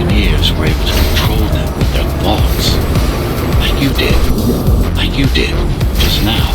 engineers were able to control them with their thoughts. Like you did. Like you did, just now.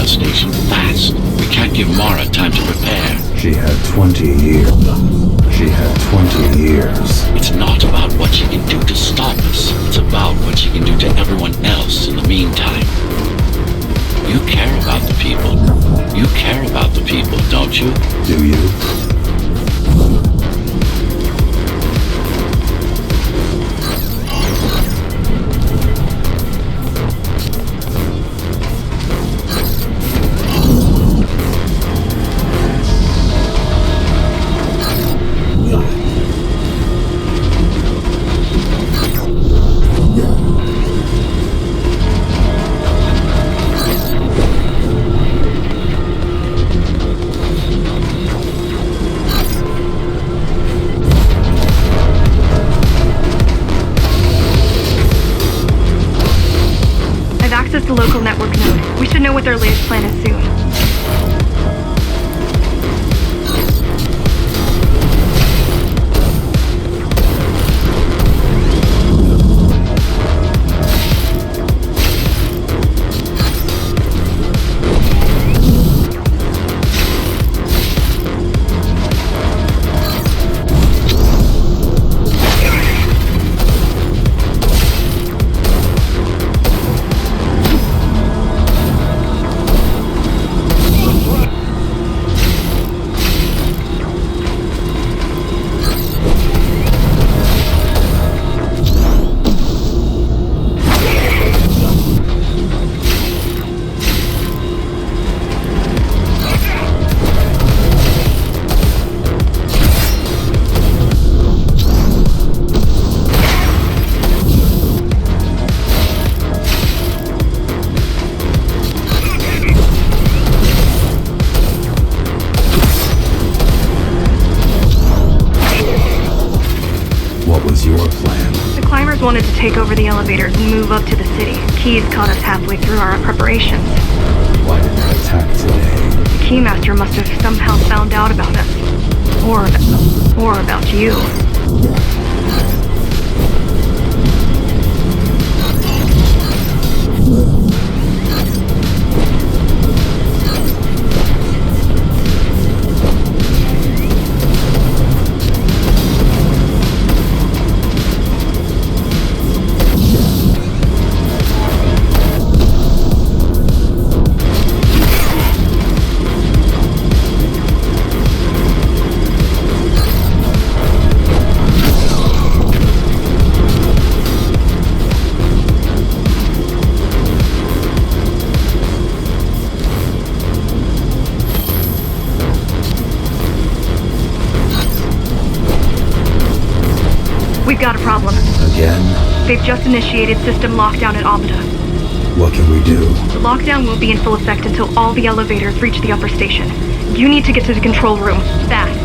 Station fast. We can't give Mara time to prepare. She had 20 years. She had 20 years. It's not about what she can do to stop us. It's about what she can do to everyone else in the meantime. You care about the people. You care about the people, don't you? Do you? The local network node. We should know what their latest plan is soon. Wanted to take over the elevators and move up to the city. Keys caught us halfway through our preparations. Why did they attack today? The Keymaster must have somehow found out about us. Or about you. We've got a problem. Again? They've just initiated system lockdown at Omida. What can we do? The lockdown won't be in full effect until all the elevators reach the upper station. You need to get to the control room, fast.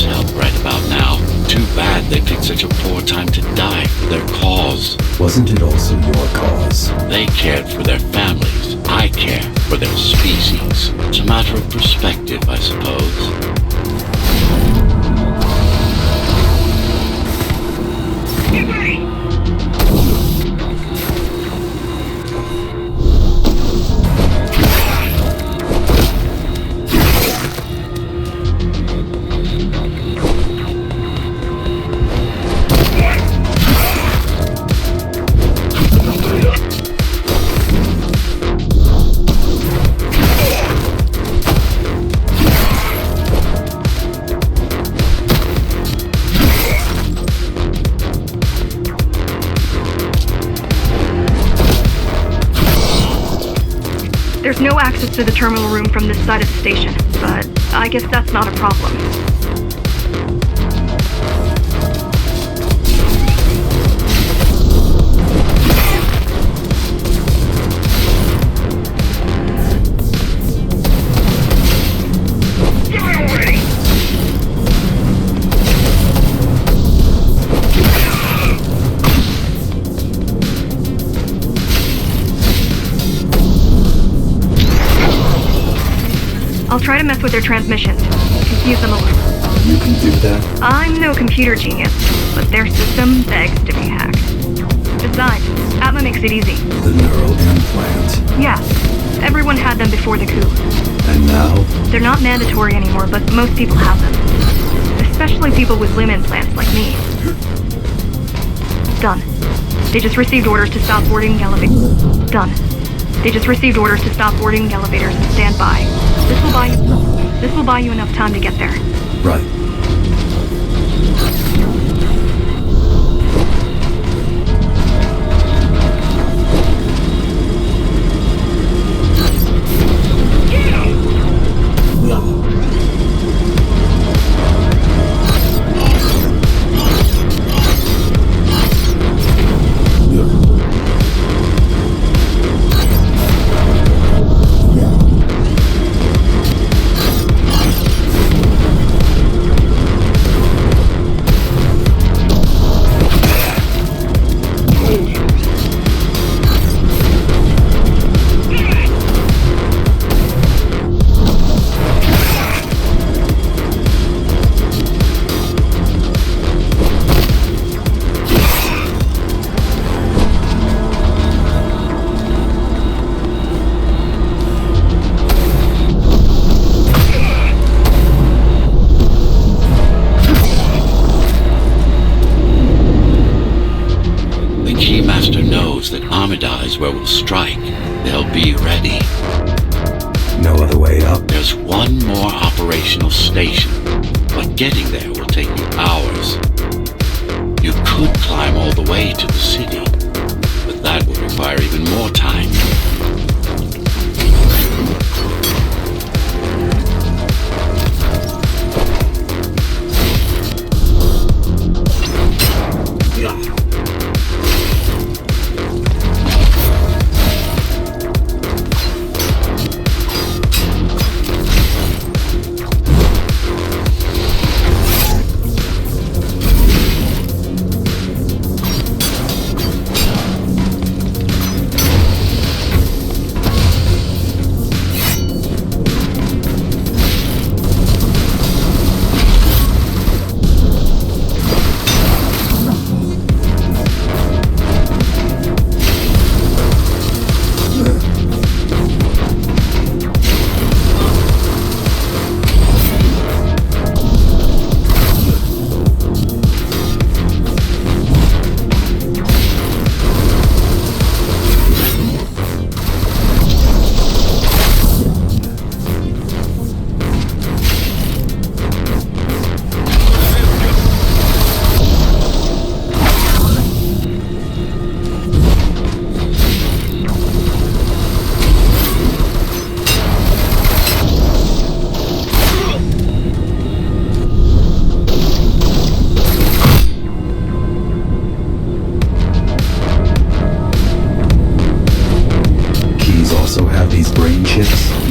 help right about now. Too bad they picked such a poor time to die for their cause. Wasn't it also your cause? They cared for their families. I care for their species. It's a matter of perspective, I suppose. There's no access to the terminal room from this side of the station, but I guess that's not a problem. I'll try to mess with their transmissions. Confuse them a little. You can do that? I'm no computer genius, but their system begs to be hacked. Besides, Atma makes it easy. The neural implant. Yeah, everyone had them before the coup. And now? They're not mandatory anymore, but most people have them. Especially people with limb implants like me. Done. They just received orders to stop boarding the elevator. Done. They just received orders to stop boarding the elevators and stand by. This will buy you enough time to get there. Right. Where we'll strike, they'll be ready. No other way up? There's one more operational station, but getting there will take you hours. You could climb all the way to the city, but that would require even more time.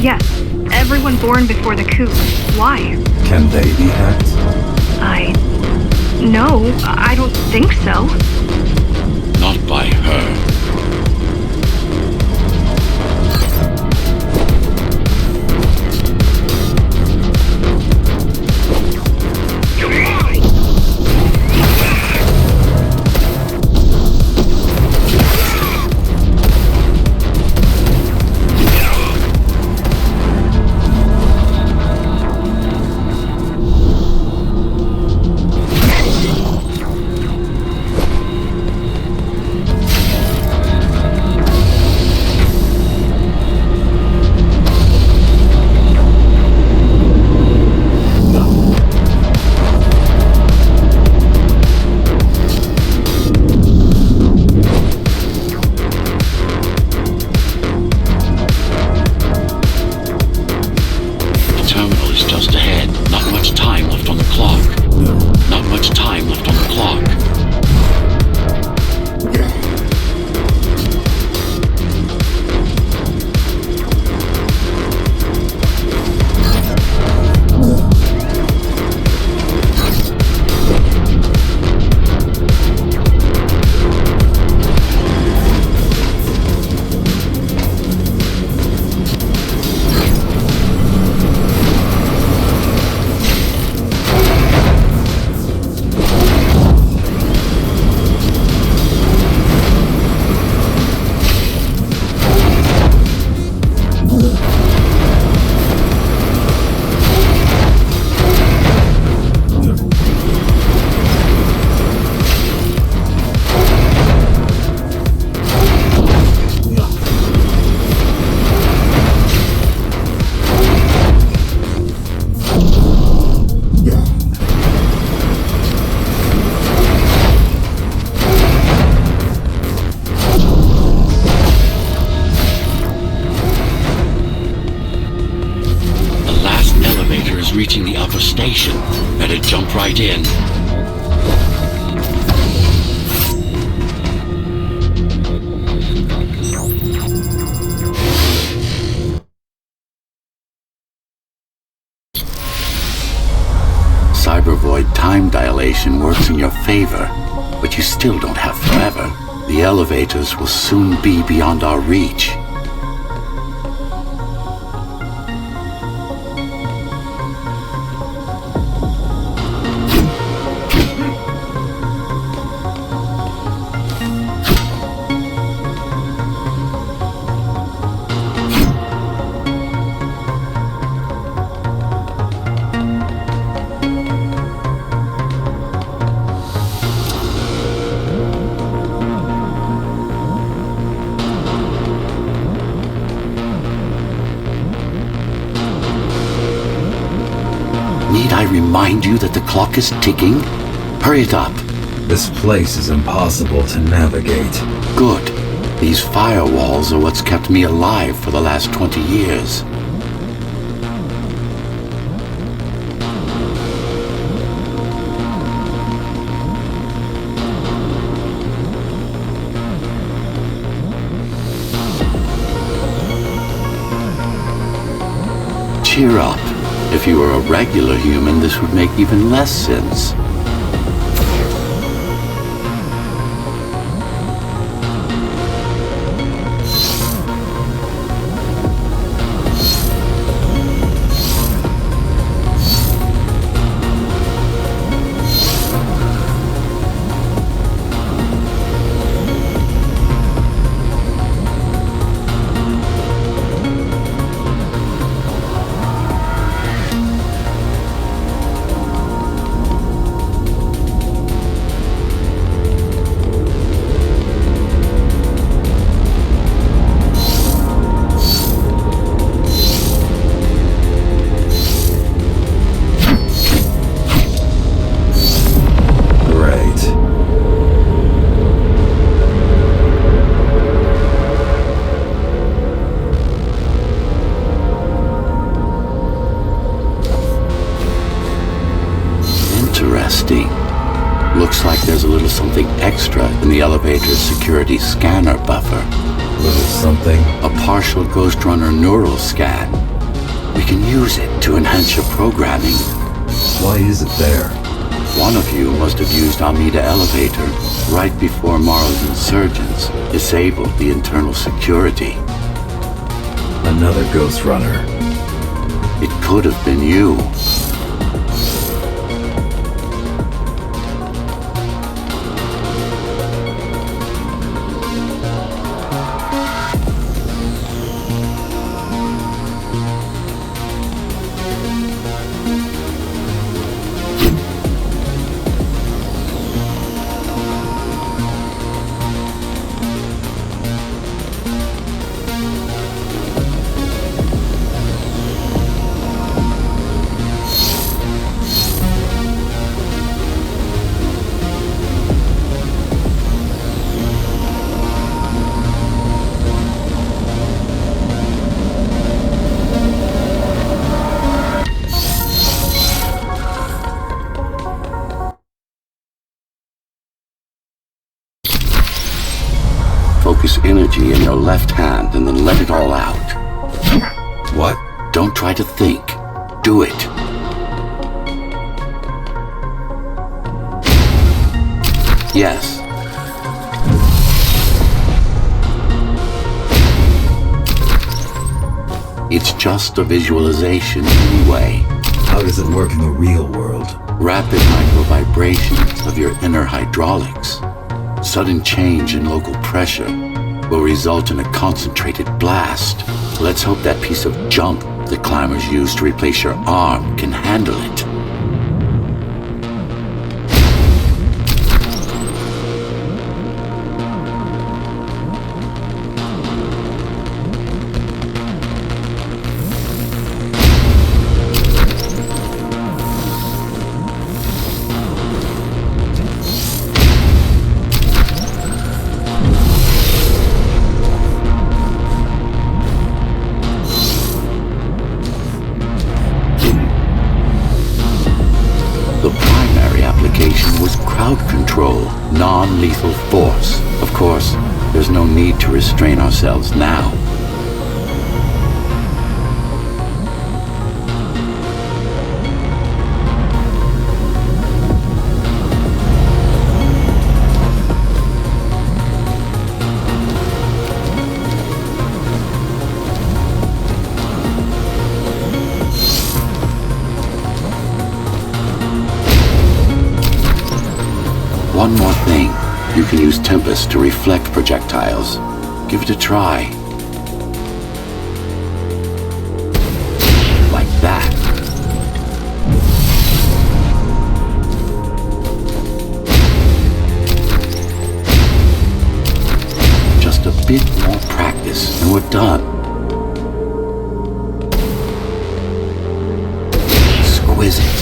Yes, everyone born before the coup. Why? Can they be hacked? No, I don't think so. Not by her. Reaching the upper station. Better jump right in. Cybervoid time dilation works in your favor, but you still don't have forever. The elevators will soon be beyond our reach. Need I remind you that the clock is ticking? Hurry it up. This place is impossible to navigate. Good. These firewalls are what's kept me alive for the last 20 years. Cheer up. If you were a regular human, this would make even less sense. Interesting. Looks like there's a little something extra in the elevator's security scanner buffer. Little something? A partial Ghostrunner neural scan. We can use it to enhance your programming. Why is it there? One of you must have used Amida Elevator right before Morrow's insurgents disabled the internal security. Another Ghostrunner. It could have been you. Focus energy in your left hand and then let it all out. What? Don't try to think. Do it. Yes. It's just a visualization anyway. How does it work in the real world? Rapid micro-vibrations of your inner hydraulics. Sudden change in local pressure will result in a concentrated blast. Let's hope that piece of junk the climbers use to replace your arm can handle it. The primary application was crowd control, non-lethal force. Of course, there's no need to restrain ourselves now. One more thing. You can use Tempest to reflect projectiles. Give it a try. Like that. Just a bit more practice and we're done. Exquisite.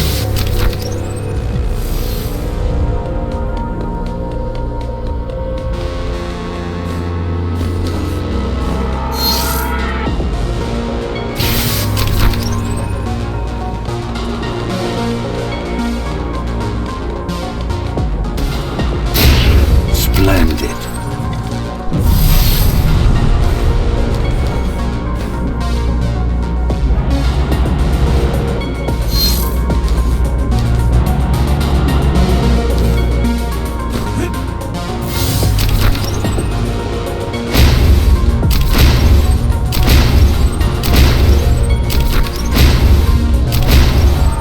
Splendid.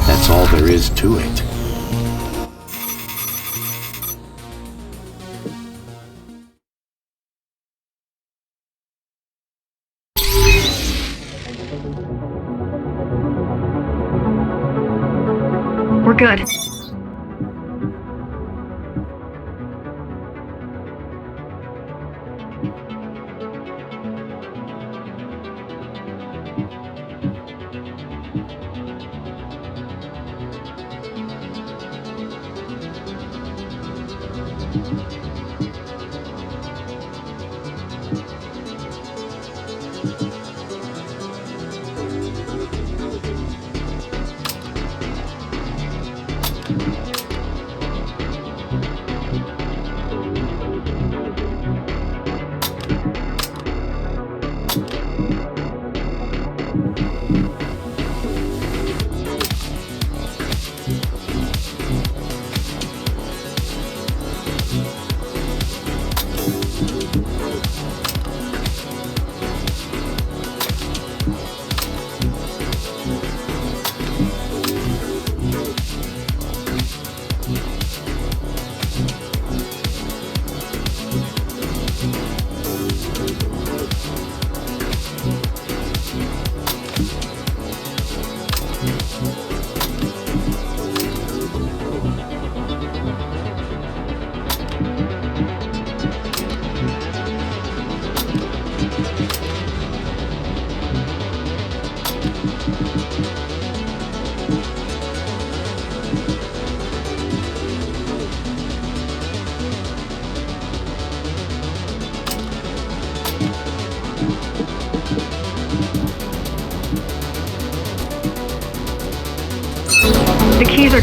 That's all there is to it. We're good.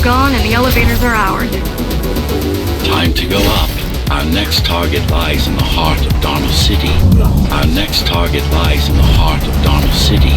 are gone and the elevators are ours. Time to go up. Our next target lies in the heart of Dharma City. Our next target lies in the heart of Dharma City.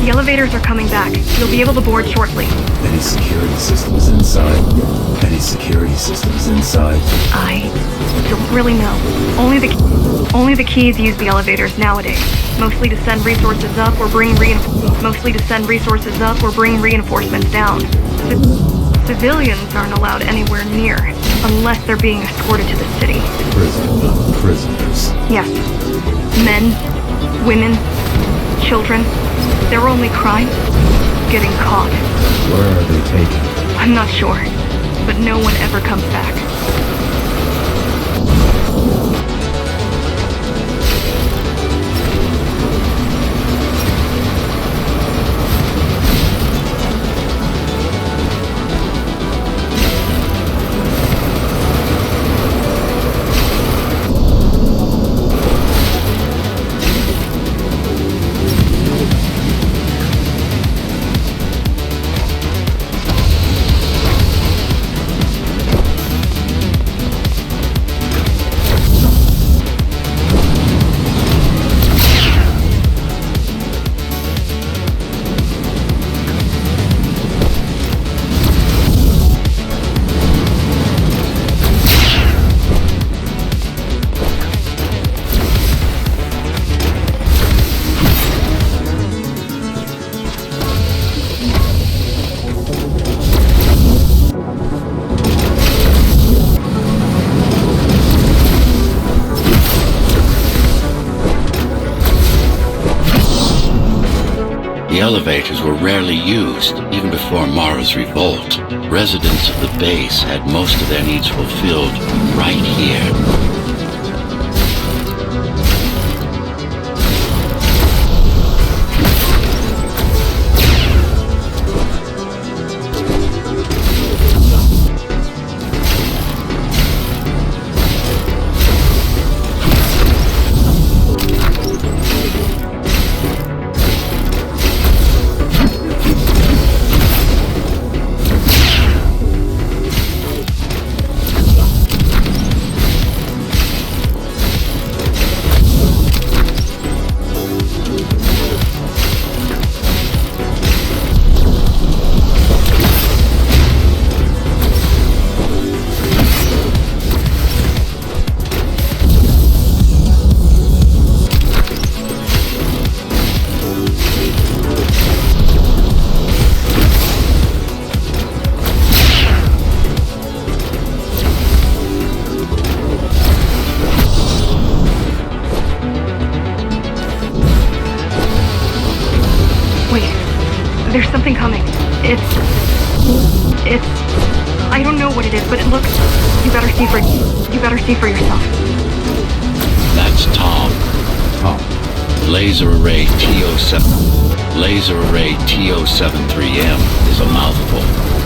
The elevators are coming back. You'll be able to board shortly. Any security systems inside? Any security systems inside? I don't really know. Only the keys use the elevators nowadays. Mostly to send resources up or bring reinforcements down. Civilians aren't allowed anywhere near, unless they're being escorted to the city. Prisoners. Yes. Men, women, children. Their only crime? Getting caught. Where are they taken? I'm not sure, but no one ever comes back. elevators were rarely used, even before Mara's revolt. Residents of the base had most of their needs fulfilled right here. There's something coming. It's... I don't know what it is, but it looks... You better see for yourself. That's Tom. Laser array TO7... Laser array TO73M is a mouthful.